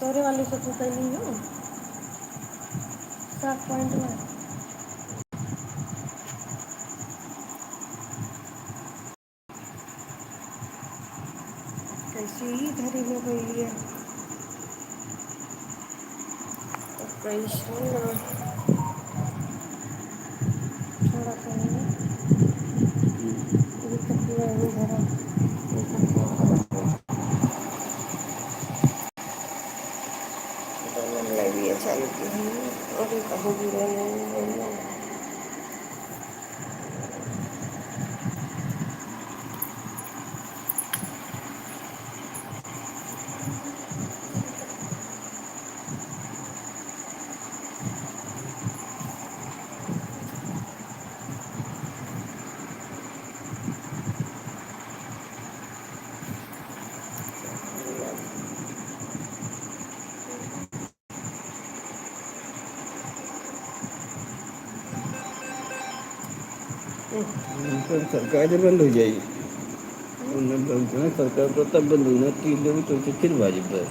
तोरे वाली से तू कैली हो 7 पॉइंट में। कैसी ही धरी हो गई है तो कैसे ना थोड़ा कहीं अभी तक पूरा नहीं धरा। तो मैंने भी चालू की है अभी कहीं भी रहने पर सरकार जब बंद हो जाएगी उन्हें बोलते हैं सरकार को तब बंद होना 3 लोग तो फिर वाजिब है।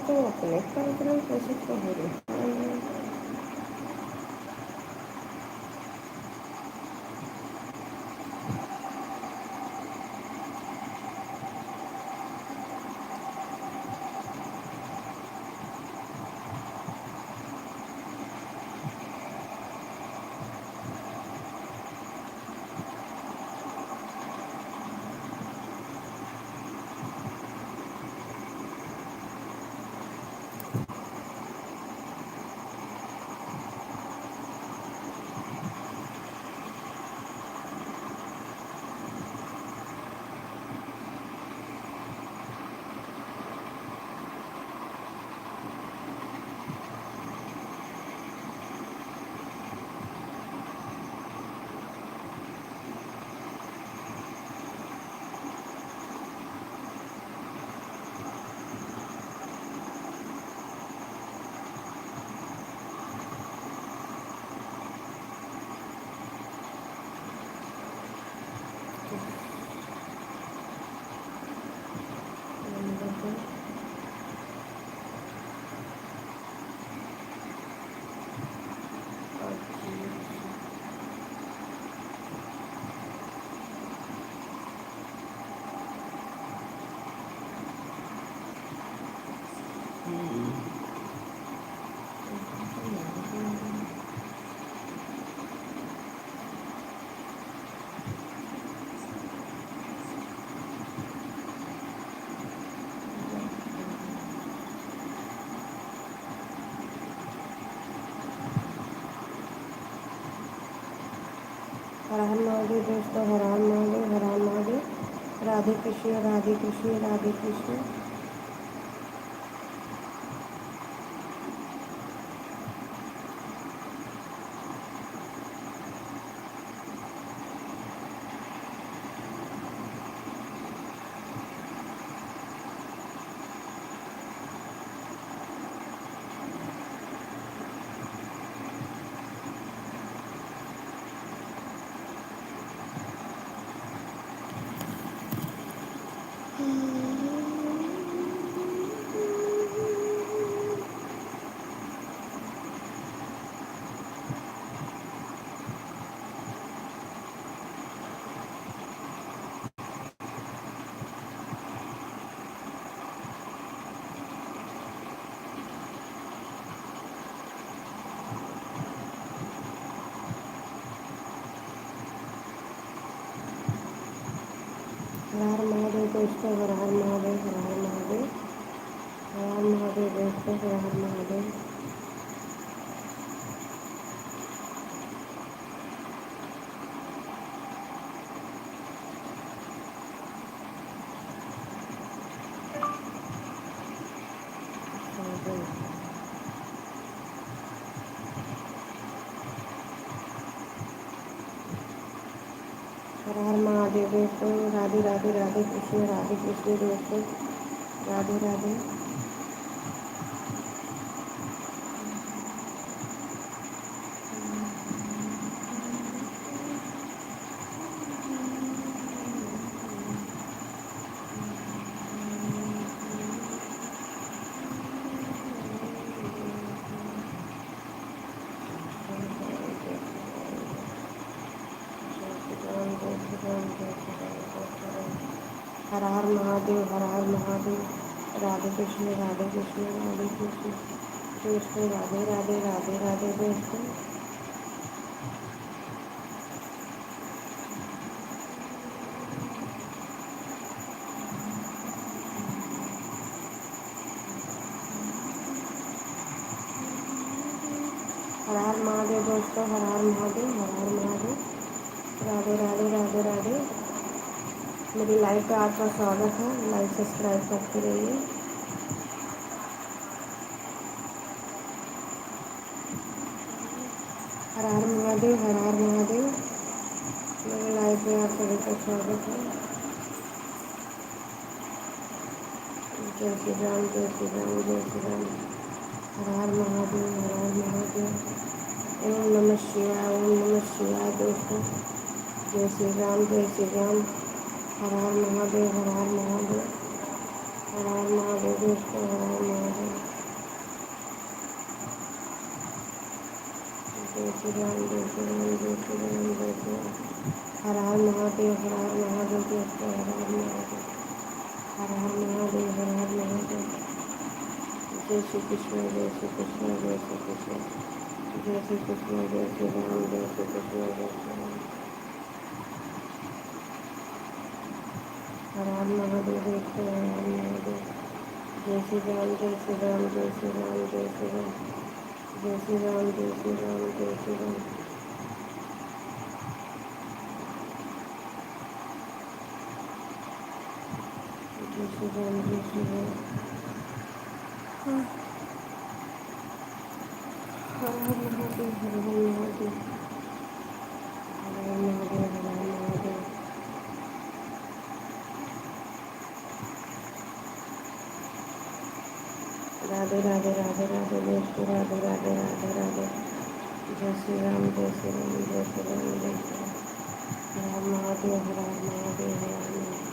तो अपने कार्यक्रम कैसे तो हो रहे हैं। हर हर महादेव दोस्तों, हर हर महादेव, हर हर महादेव। राधे कृष्ण, राधे कृष्ण, राधे कृष्ण। हर हर महादेव दोस्तों, हर हर महादेव, हर हर महादेव। हर हर महादेव दोस्तों, हर हर महादेव। हर हर महादेव दोस्तों, राधे राधे, राधे कृष्ण दोस्तों, राधे राधे। हर हर महादेव, हर हर महादेव। राधे कृष्ण, राधे कृष्ण, राधे कृष्ण दोस्तों, राधे राधे, राधे राधे दोस्तों। हर हर महादेव दोस्तों, हर हर महादेव, हर हर महादेव। राधे राधे, राधे राधे। मेरी लाइव पे आपका स्वागत है। लाइव सब्सक्राइब करते रहिए। हर हर महादेव, हर हर महादेव। मेरे लाइव पे आप सभी का स्वागत है। जय श्री राम, जय श्री राम, जय श्री राम। हर हर महादेव, हर हर महादेव। ओम नमः शिवाय, ओम नमः शिवाय दोस्तों। जय श्री राम, जय श्री राम। हर हर महादेव, हर हर महादेव। हर हर महादेव दोस्तों, हर हर महादेव। जय श्री राम, जय श्री राम, जय श्री राम, जय श्री राम। हर हर महादेव, हर हर महादेव दोस्तों, हर हर महादेव। हर हर महादेव, हर हर महादेव। जय श्री कृष्ण, जय श्री कृष्ण, जय श्री कृष्ण। जय श्री कृष्ण, जय श्री राम, जय श्री कृष्ण, जय श्री राम। हर हर महादेव दोस्तों, हर हर महादेव। जय श्री राम, जय श्री राम, जय श्री राम, जय श्री राम। जय श्री राम, जय श्री राम, जय श्री राम। जय श्री राम, जय श्री राम। हर हर महादेव, हर हर महादेव। हर हर महादेव, हर हर महादेव। राधे राधे राधे राधे दोस्तों, राधे राधे राधे राधे। जय श्री राम, जय श्री राम, जय श्री राम, जय श्री राम। हर हर महादेव, हर हर महादेव, हर हर महादेव।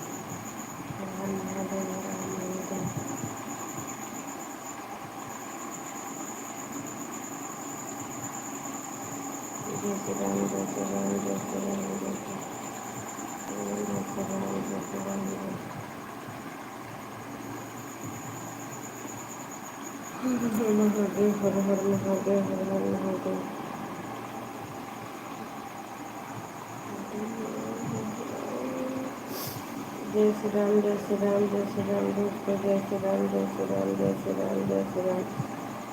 हर हर महादेव, हर हर महादेव। जय श्री राम, जय श्री राम, जय श्री राम, जय श्री राम। जय श्री राम, जय श्री राम, जय। हर हर महादेव, हर हर महादेव, हर हर महादेव। जय श्री राम, जय श्री राम, जय श्री राम दोस्तों, जय श्री राम, जय श्री राम, जय श्री राम, जय श्री राम।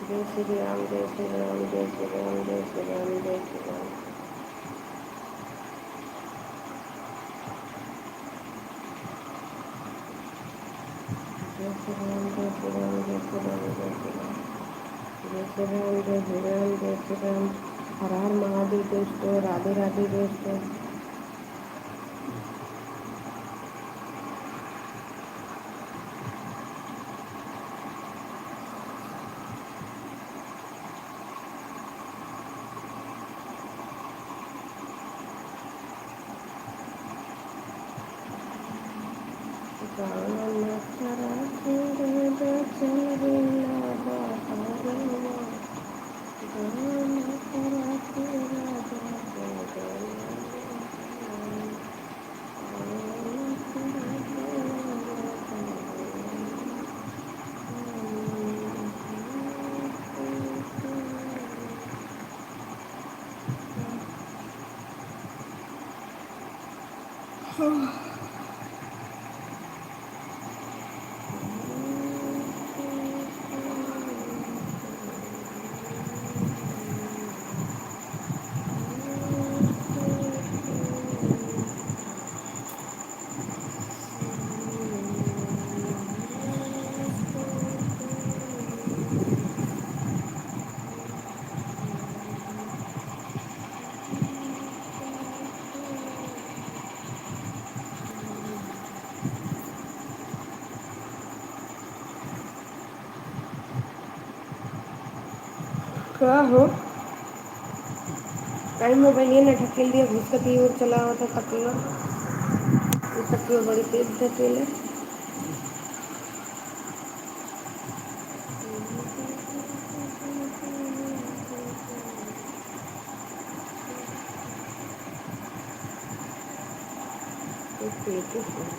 जय श्री राम, जय श्री राम, जय श्री राम, जय श्री राम, जय श्री राम। जय श्री राम, जय श्री राम, जय श्री राम, जय श्री राम। जय श्री राम, जय श्री राम, जय श्री राम। हर हर महादेव दोस्तों, राधे राधे दोस्तों। गाना खरा तेरे बचन बिना बहारवा। गाना खरा तेरा बचन बिना बहारवा। गाना खरा तेरा बचन बिना। क्या हो कहीं मोबाइल ये न ढकेल दिया, घुस की ओर चला हुआ था तकिया। इस तकिया बड़ी तेज ढकेले।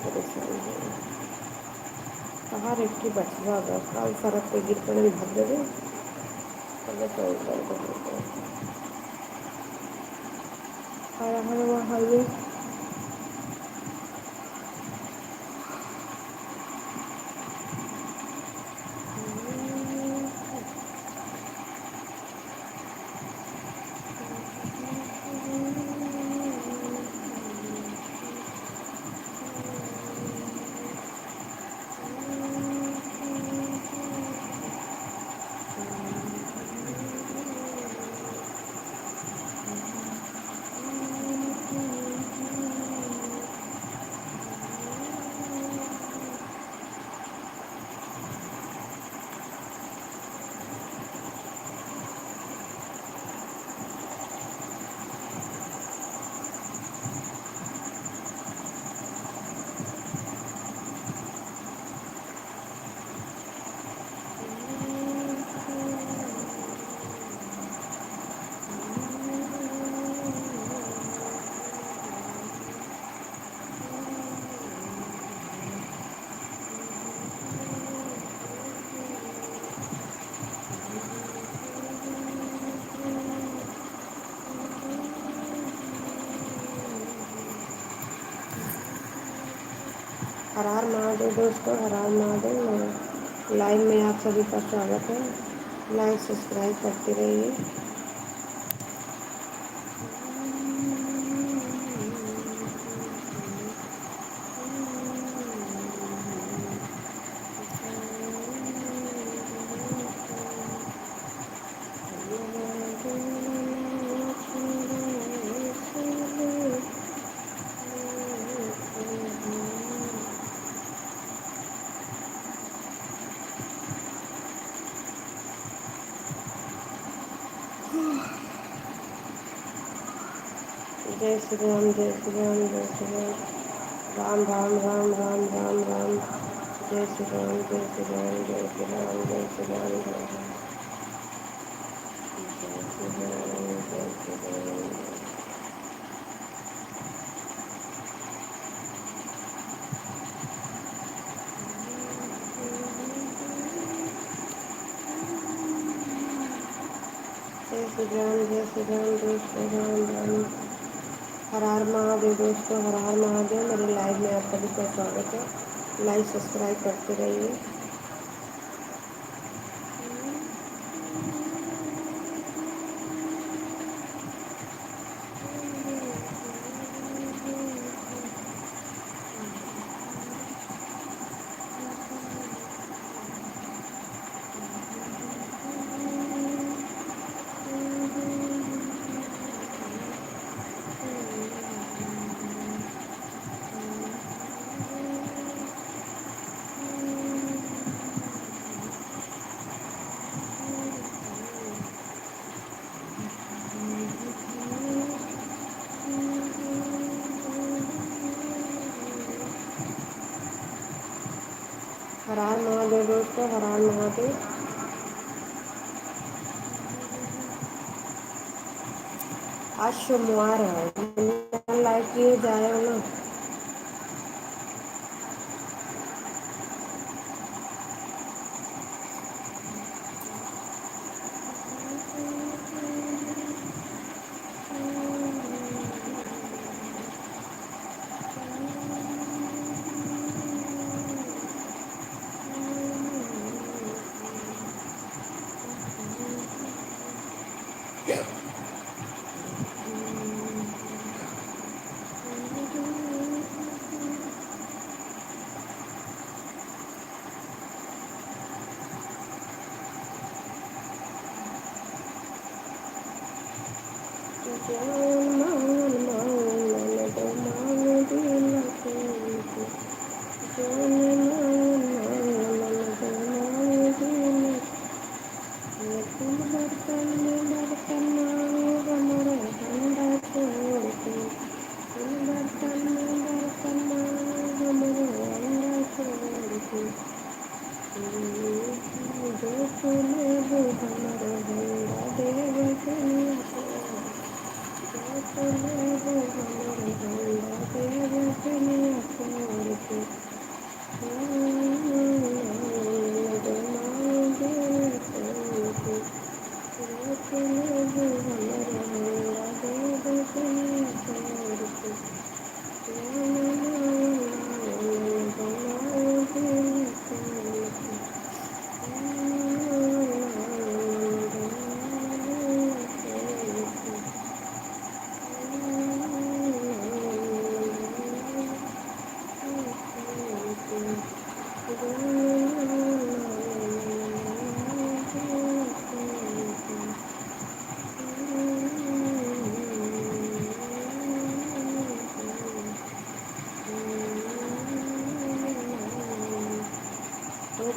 परेशान है कहाँ रेखी बचवा गा काल सड़क पे गिर पड़े भाग दे हर हर महादेव। हर हर महादेव दोस्तों, हर हर महादेव। मेरे लाइव में आप सभी का स्वागत है। लाइक सब्सक्राइब करते रहिए। जय श्री राम, जय श्री राम, जय श्री राम। राम राम राम राम राम राम। जय श्री राम, जय श्री राम, जय श्री राम, जय श्री राम, जय श्री राम, जय श्री राम। जय श्री राम, जय श्री राम, जय श्री राम, राम। हर हर महादेव दोस्तों, हर हर महादेव। मेरे लाइव में आप सभी का स्वागत है। लाइक सब्सक्राइब करते रहिए। हर हर महादेव दोस्तों, हर हर महादेव। आज सोमवार है, लाइक किए जाए ना।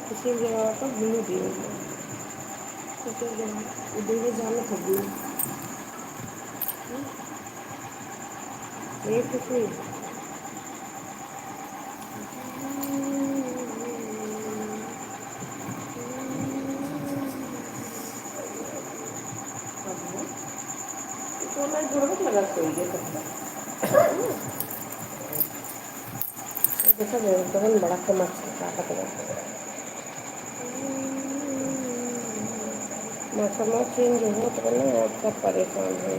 खुशी जगह का भूल दिए खुशी जगह उधर जाना था भूल ये खुशी तो मैं जोड़ लगा कोई ये सकता जैसा तुरंत बड़ा कमर ताकत मौसम चेंज हो तो नहीं आप सब परेशान है।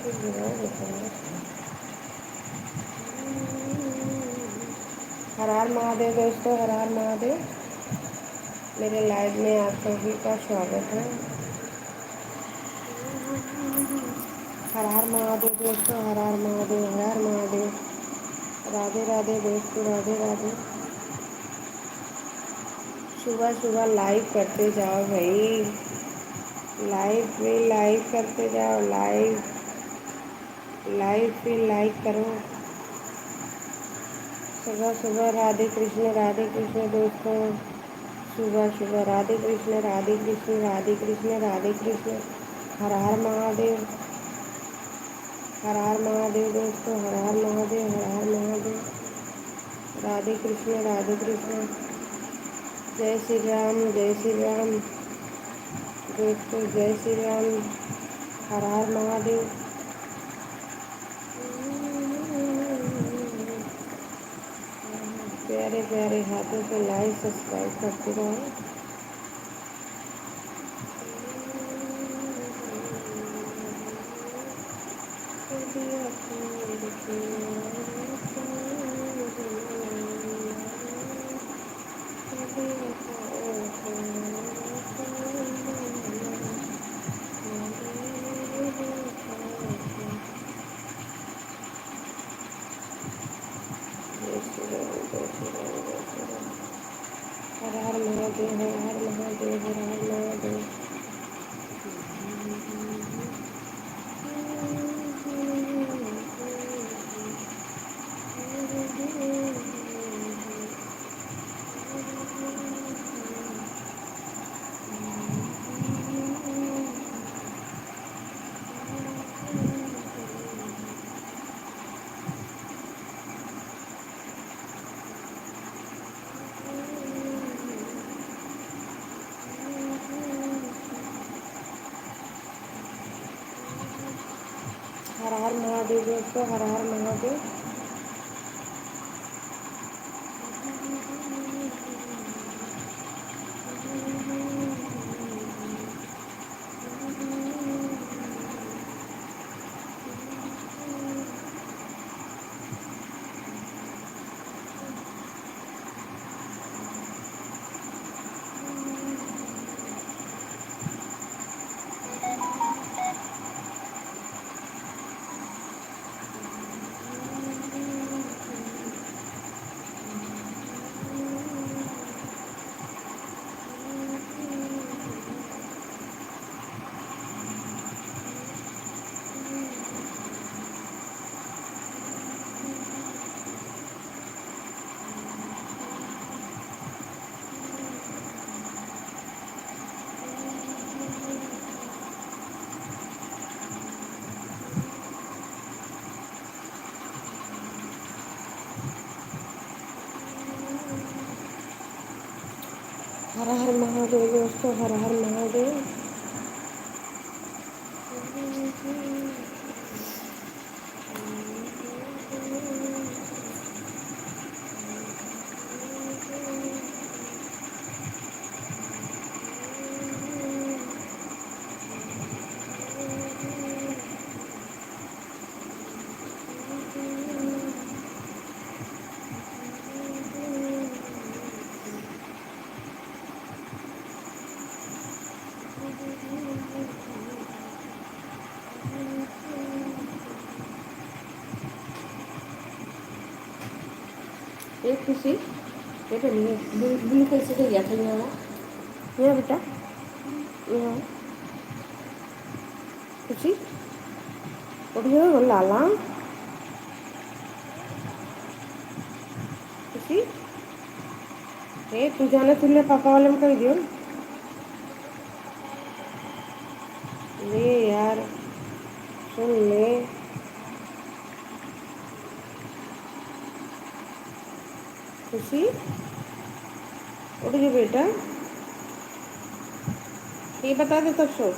हर हर महादेव दोस्तों, हर हर महादेव। मेरे लाइव में आप सभी का स्वागत है। हर हर महादेव दोस्तों, हर हर महादेव, हर हर महादेव। राधे राधे दोस्तों, राधे राधे। सुबह सुबह लाइव करते जाओ भाई, लाइव पे लाइव करते जाओ, लाइव लाइव पे लाइक करो। सुबह सुबह राधे कृष्ण दोस्तों। सुबह सुबह राधे कृष्ण, राधे कृष्ण, राधे कृष्ण, राधे कृष्ण। हर हर महादेव, हर हर महादेव दोस्तों, हर हर महादेव, हर हर महादेव। राधे कृष्ण, राधे कृष्ण। जय श्री राम, जय श्री राम दोस्तों, जय श्री राम। हर हर महादेव। प्यारे प्यारे हाथों से लाइक सब्सक्राइब करते रहो। हर हर महादेव, हर हर महादेव, हर हर महादेव। हर हर महादेव दोस्तों, हर हर महादेव। हर हर महादेव दोस्तों, हर हर महादेव। एक खुशी ये तो नहीं ब्लू कैसे से गया था यहाँ बेटा, यहाँ खुशी उठियो लाला। खुशी ए तू जाने तुमने पापा वाले में कह दियो ले यार, सुन ले। खुशी उठ गई बेटा, ये बता दे तब सो।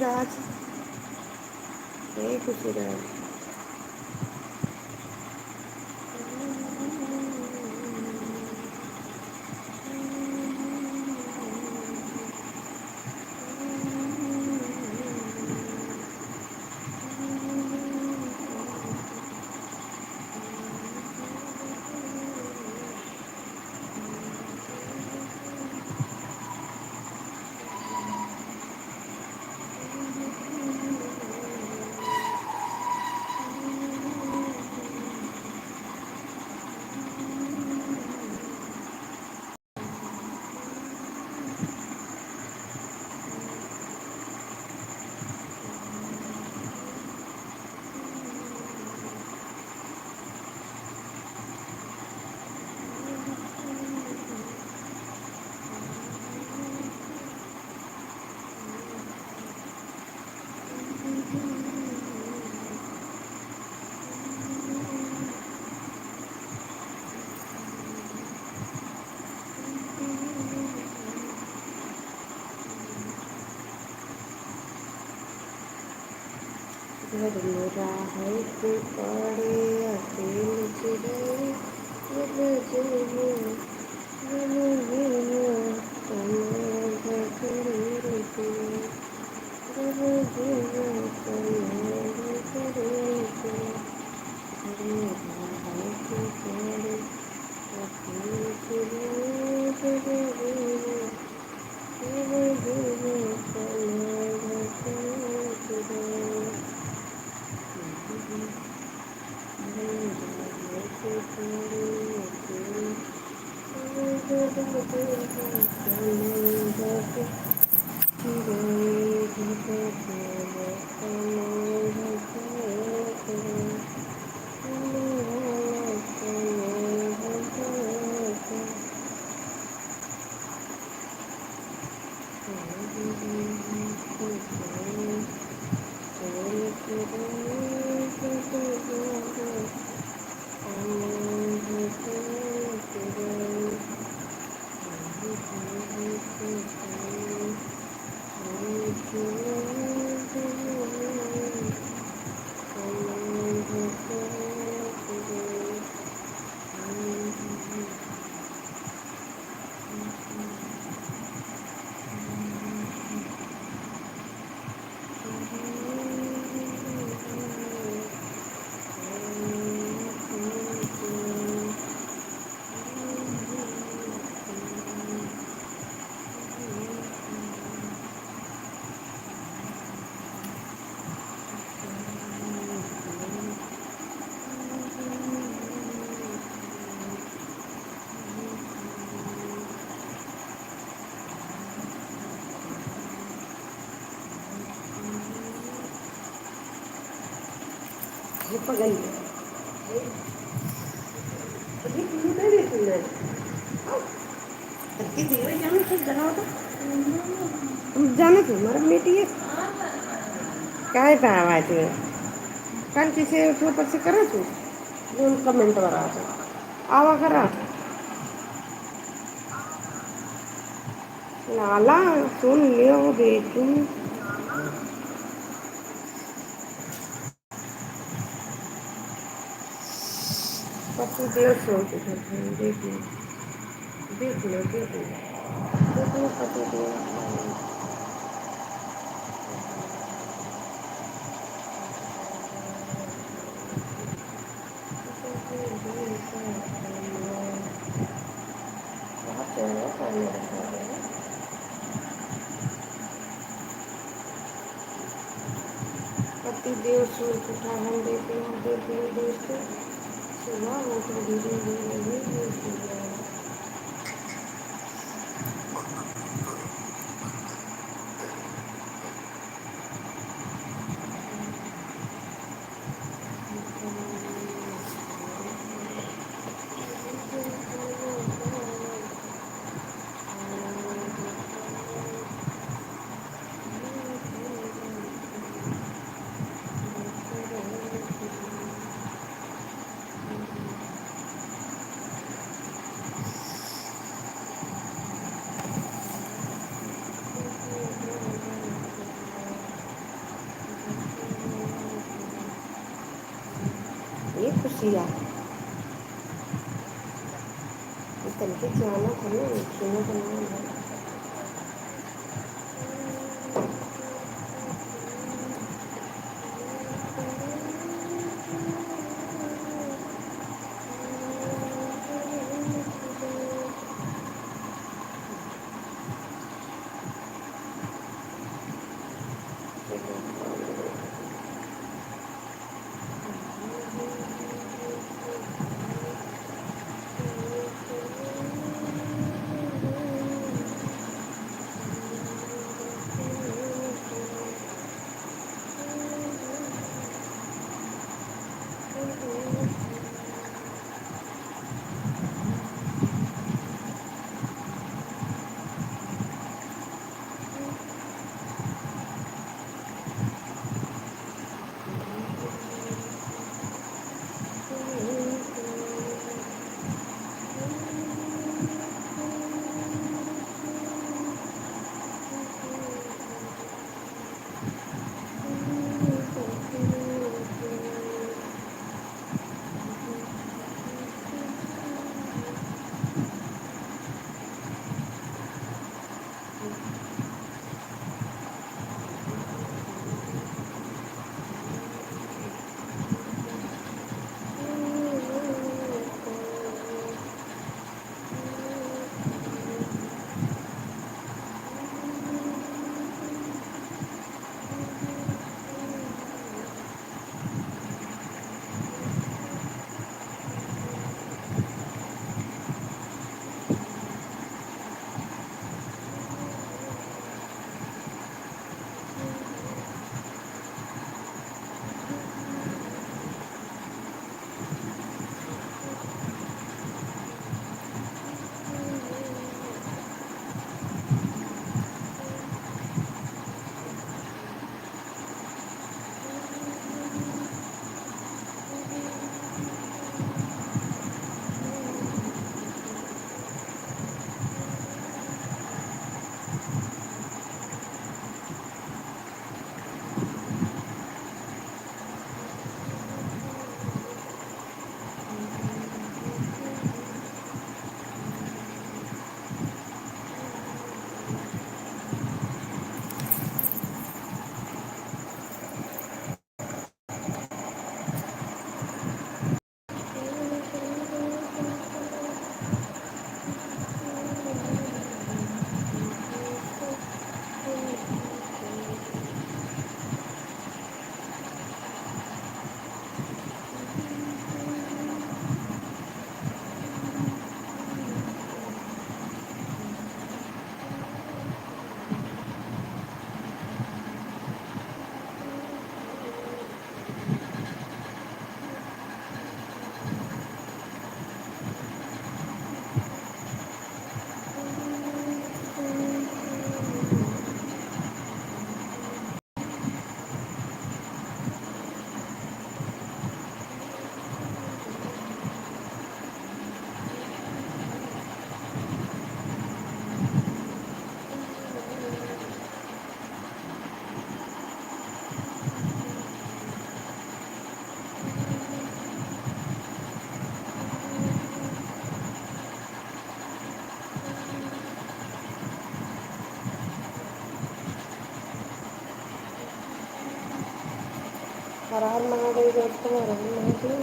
राज एक खुशी राज घर मेरा है तू पड़े अकेले चिरे जब जीवे जब जीवे तुम्हें भूले जब जीवे तुम्हें भूले घर मेरा है तू पड़े अकेले चिरे जब जीवे जब जीवे तुम्हें भूले Paganda. जाना तू मारा बेटी है काय पावायचं कालची से ऊपर करा तू दोन कमेंट वर आवा करा लाला सुन लियो बेटू पति देव सो देख लो देख लो देख लो पति देव पति देव सो उठा हम देते हैं दोस्तों सुबह वो तो धीरे धीरे खुशियाँ तनके जाना था ना सुनो तो नहीं हर हर महादेव दोस्तों हर हर महादेव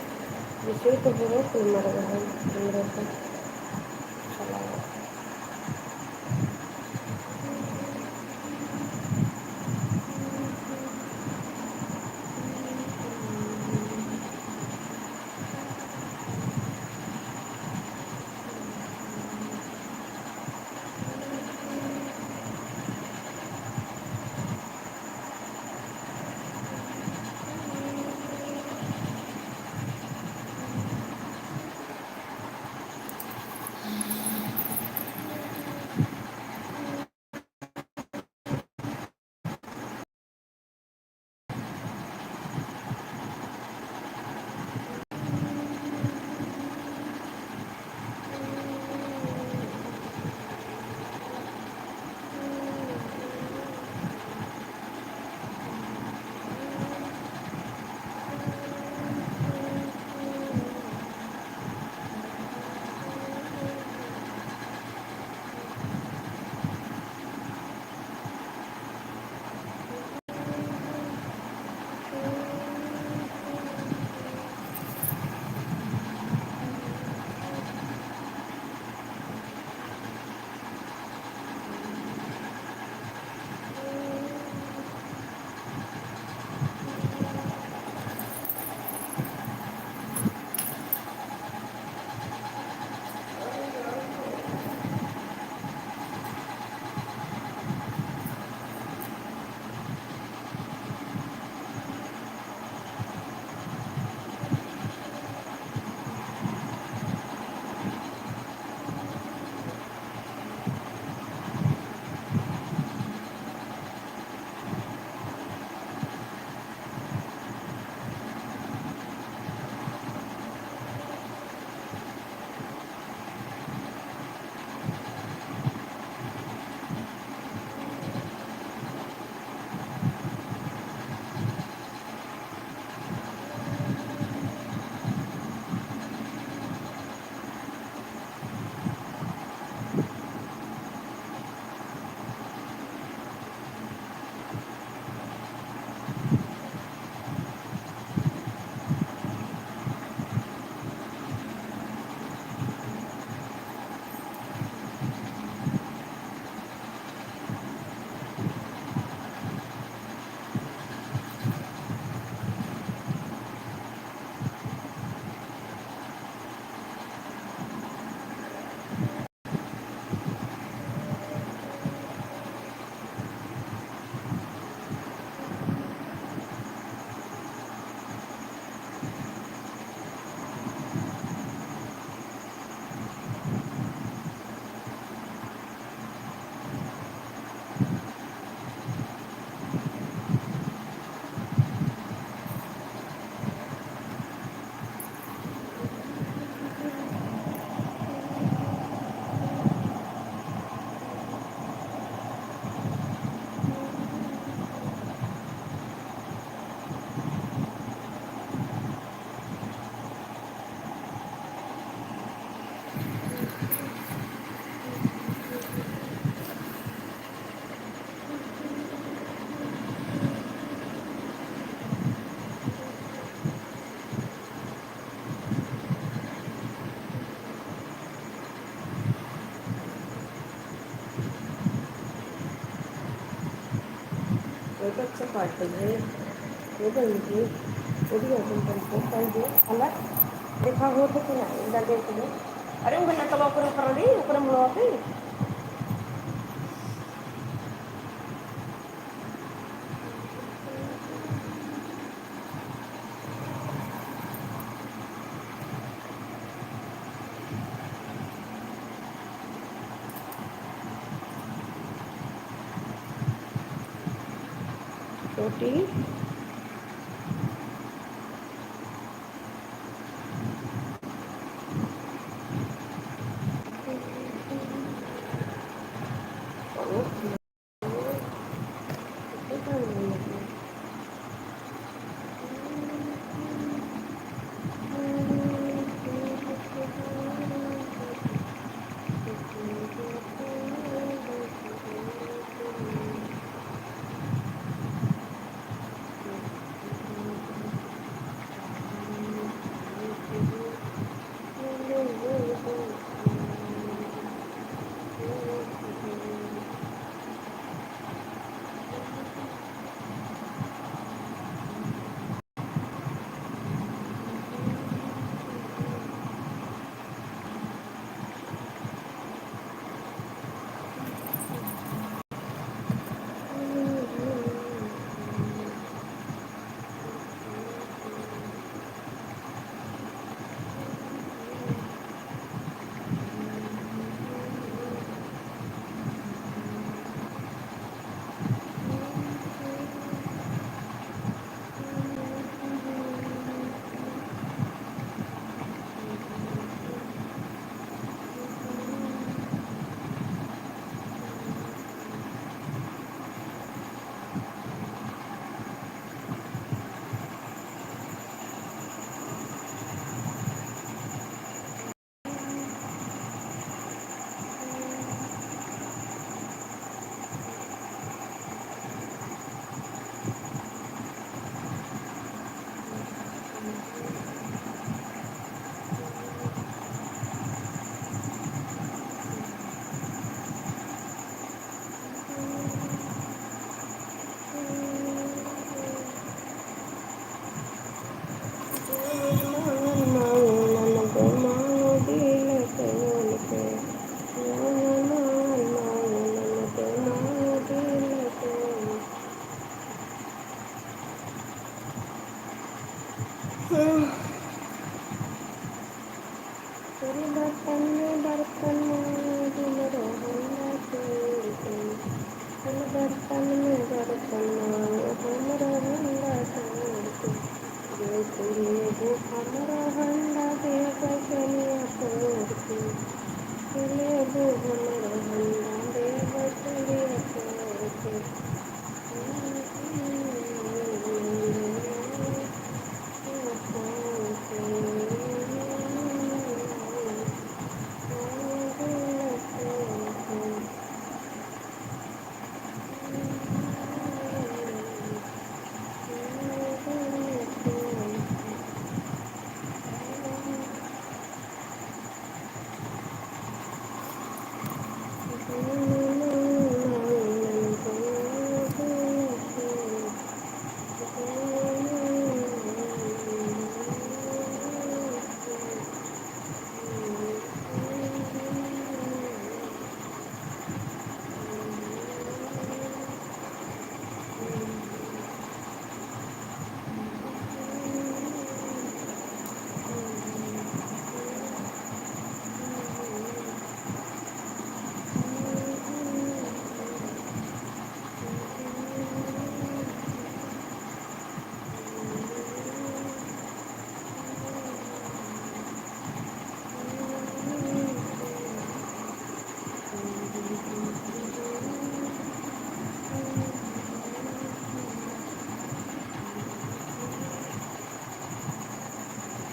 विषय तो बहुत मर रहा है मेरे को चला अच्छा पार्टी है ये बंदी ओडी अपन कर दे अलग देखा हो तो क्या इधर देख ले अरे वो गन्ना तवा ऊपर कर दी ऊपर मुड़ा के रोटी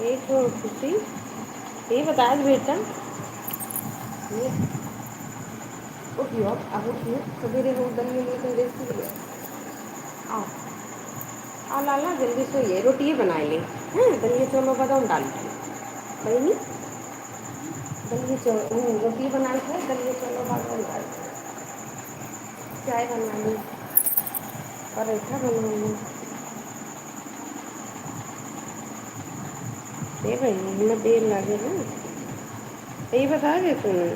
एक खुशी ये बता बेटा ये उठियो अब उठियो सवेरे लोग दलिए लेकर देती है आओ आ लाला जल्दी सोइए रोटी बना ले हैं दलिए चलो बादाम डाल के भाई नहीं दलिए चलो रोटी बना के दलिए चलो बादाम डाल के चाय बना ली पराठा बनाऊंगी। ये भाई मैं देर लगे ना, यही बता दे तूने।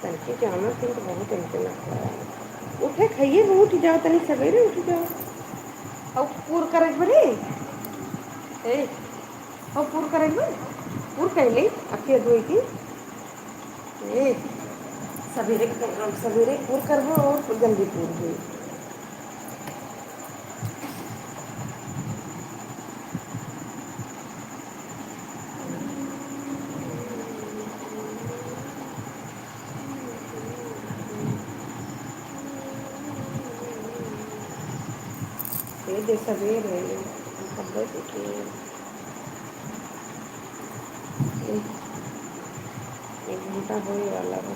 तड़के जाना थी तो बहुत टेंशन लगता है। उठे खाइए वो उठ जाओ, तनी सवेरे उठ जाओ। और पूर करे बरे ए और पूर करे बरे पूर कह ले अखिया धोई की ए सवेरे सवेरे पूर करबो और जल्दी पूर हुई। ये दे सवेरे कब उठी एक घंटा होने वाला है।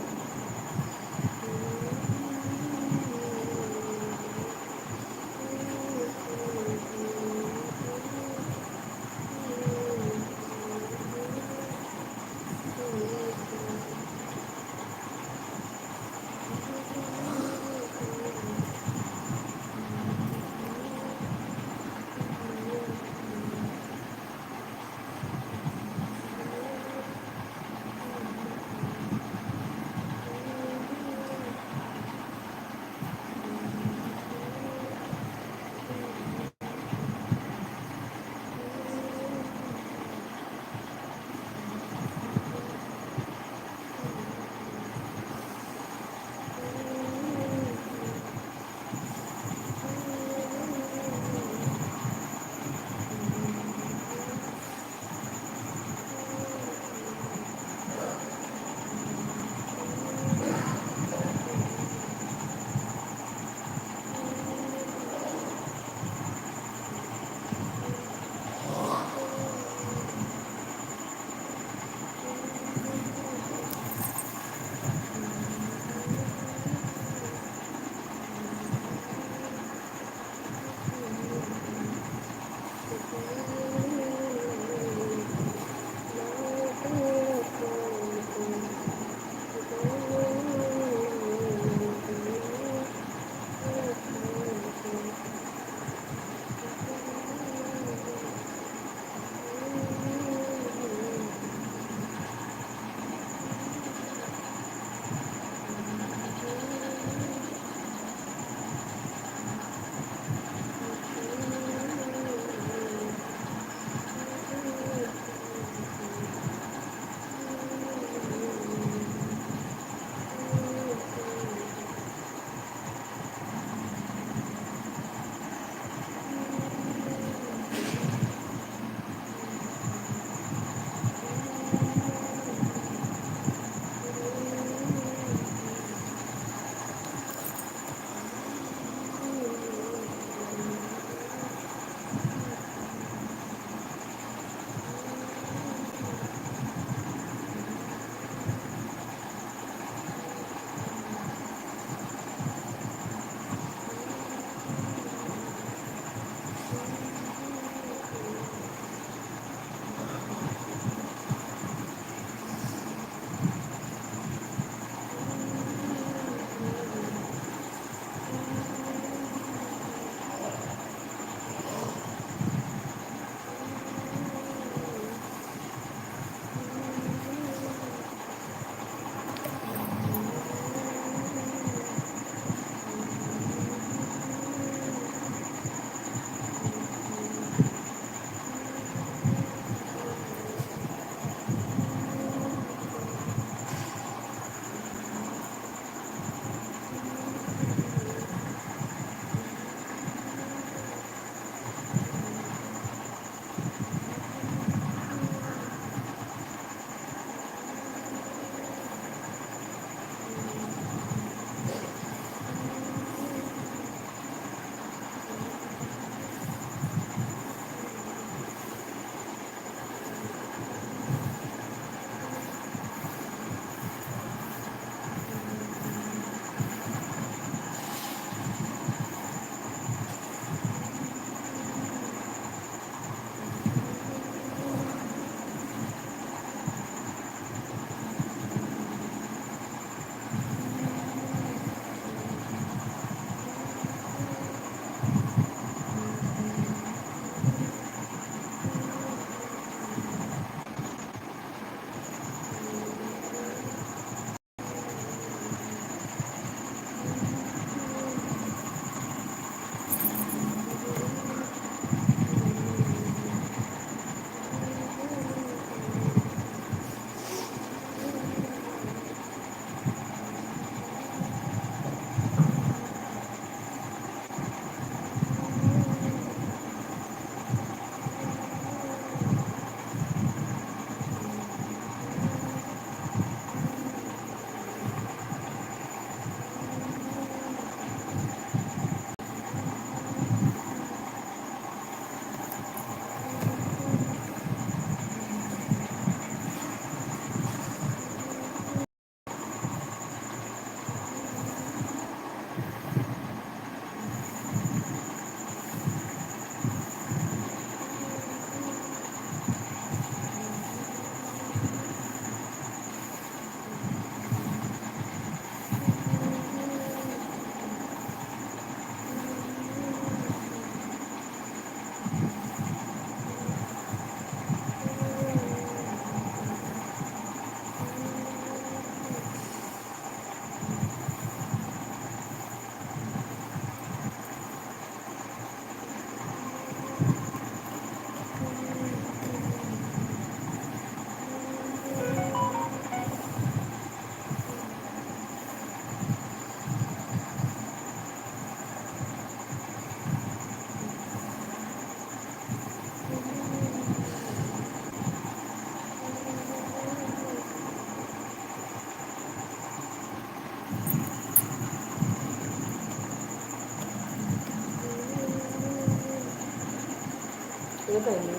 रही है।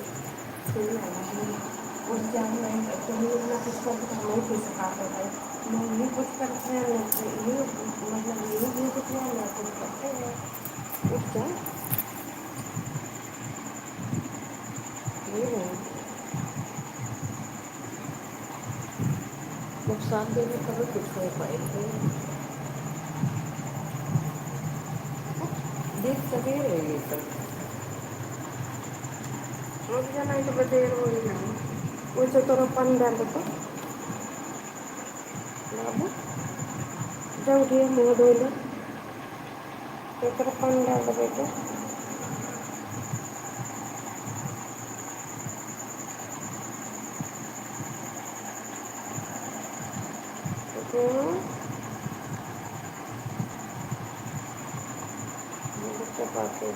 फिर उस जान में तुम्हें इतना कुछ कर तो हमें पी सका है। लोग ये कुछ करते हैं, लोग ये मतलब ये कुछ नहीं, लोग कुछ करते हैं। उठ जा, ये नहीं नुकसान देने कभी कुछ नहीं पाएंगे। देख सके रहेगी सब रोज जाना है तो देर हो ही ना वो जो तोरा पानी डाल दो बाबू जब उठिए मुँह धो लो तो तेरा पानी डाल दो बेटा। तो बच्चा पाते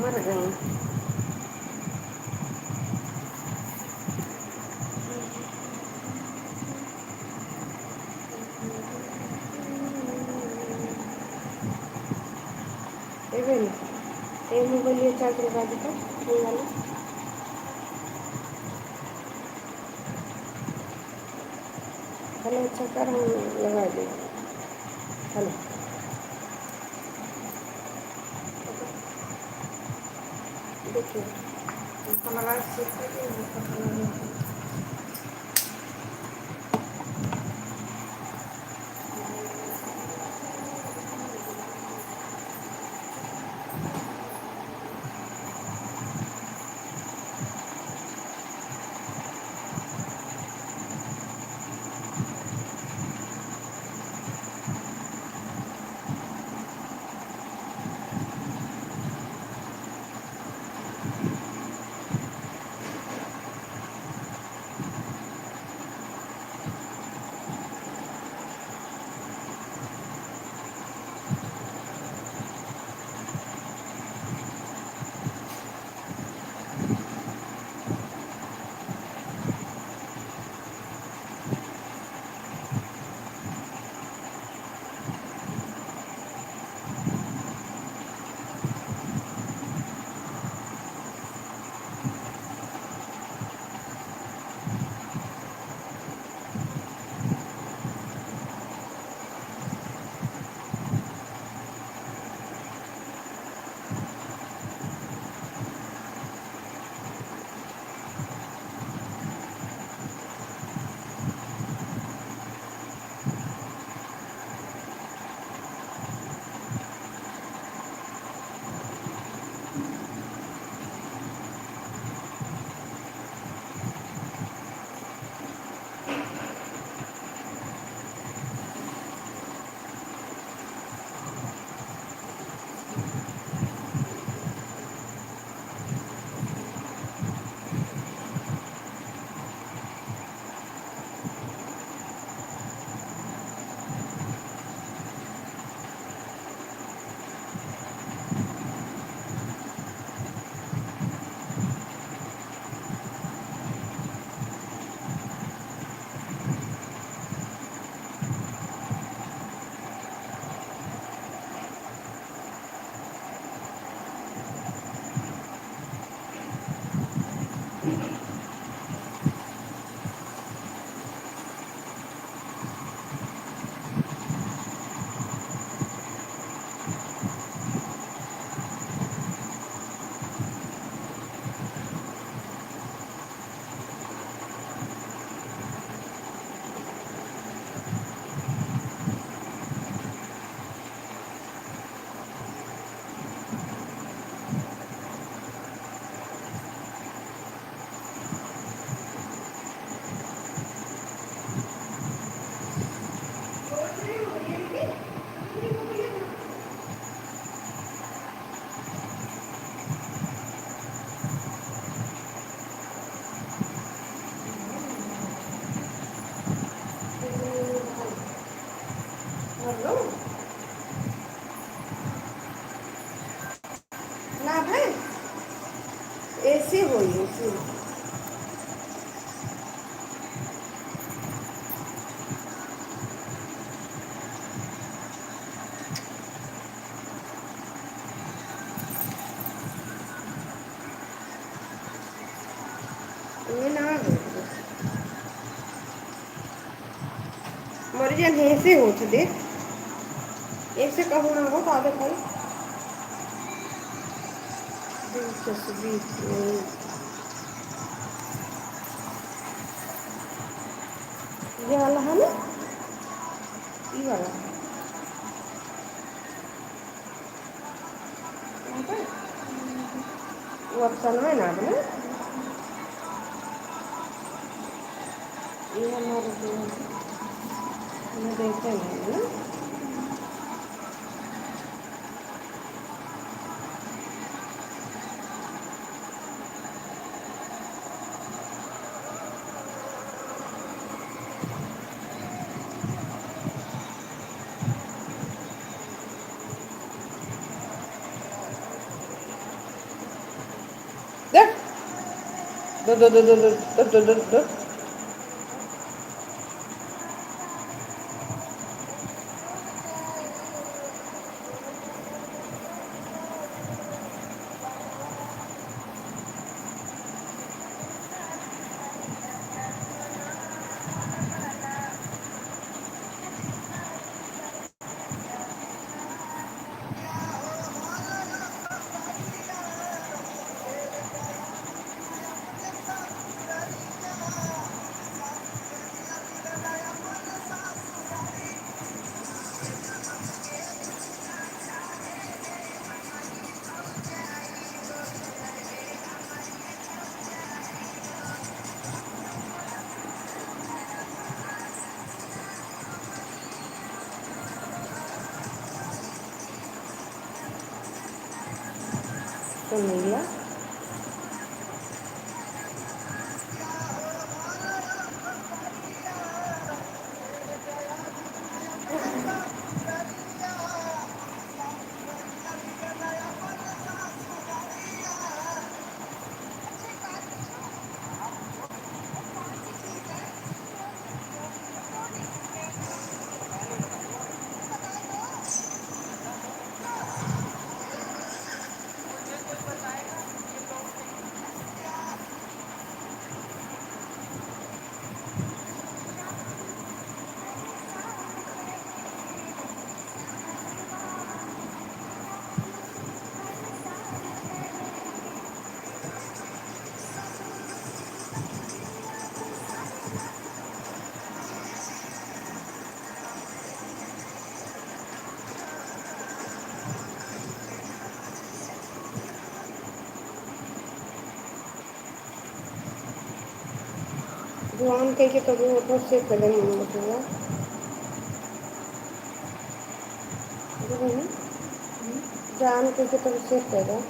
मर गए। एवं ये मोबाइल ये चार्ज लगा देता ये वाला हेलो अच्छा कर हम लगा दें। हेलो देखिए इसको लगा सकते हैं। ये सी ये ना मर जान ऐसे हो दे ऐसे कहूँ ना हो तो आगे भाई दिलचस्पी नहीं ये वाला है ना ये वाला वो ऑप्शन है ना अपने ये हमारे जो हमें देखते हैं ना देख दो दो दो दो दो दो दो दो दो सुन लिया दुआन कह के तो वो से कदम बचेगा जान कह के तो से करेगा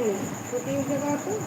नहीं छोटी जगह तो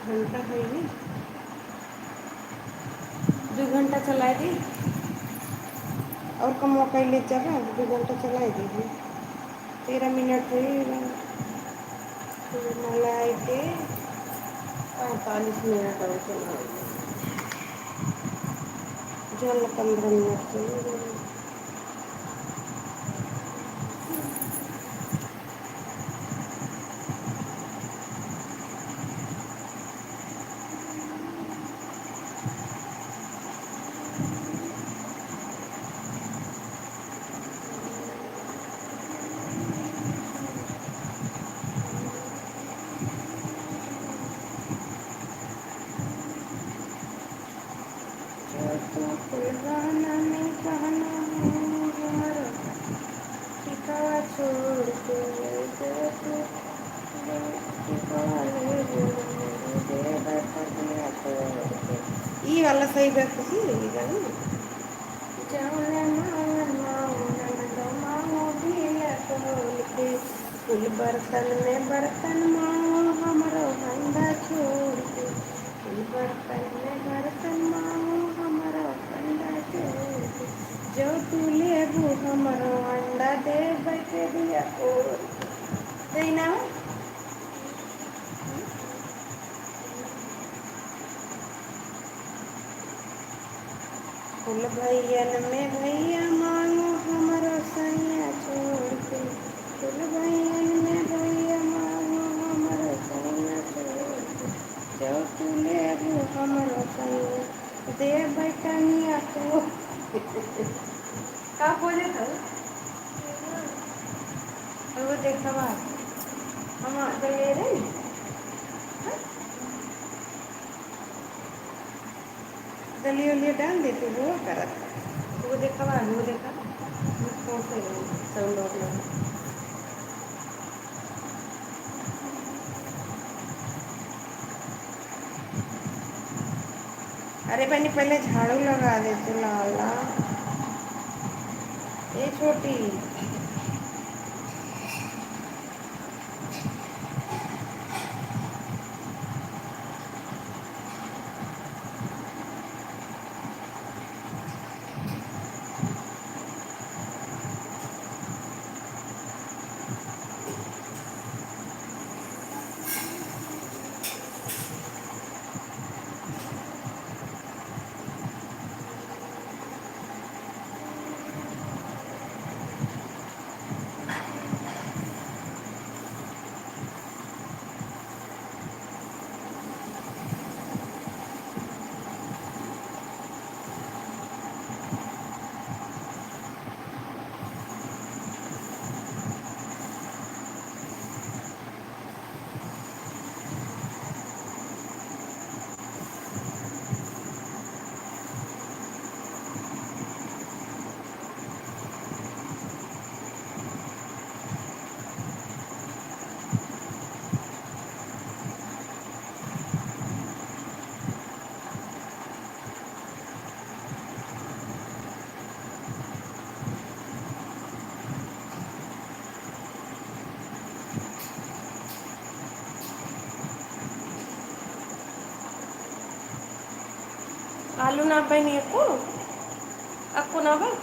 घंटा है नहीं 2 घंटा चलाए दी और कम मौका ले चला 2 घंटा चलाए दी 13 मिनट हुई मलाई के 45 मिनट और चला जल 15 मिनट चले तो पुराना में कहना हमारा टिका छोड़ के ये वाला सही बात थी ये गाना जाने मांगो दिया खोल के फूल बर्तन मांगो हमरो हंदा छोड़ के फूल बर्तन मांगो हमरो हंदा छोड़ के जो तू लेबू हमरो अंडा दे बैठे दिया और देना फूल भैयन में भैया मांगो हमरो सैया छोड़ के फूल भैयन में भैया मांगो हमरो सैया छोड़ के जो तू लेबू हमरो सैया दे बैठनिया को का बोले था वो देखवा हम ले रे दलिया उलिया डाल देती वो करत वो देखा कौन से साउंड ऑफ लगा अरे बहनी पहले झाड़ू लगा दे तो लाला ये छोटी આલુ ના ભાઈ ની એકું આખું ના ભાઈ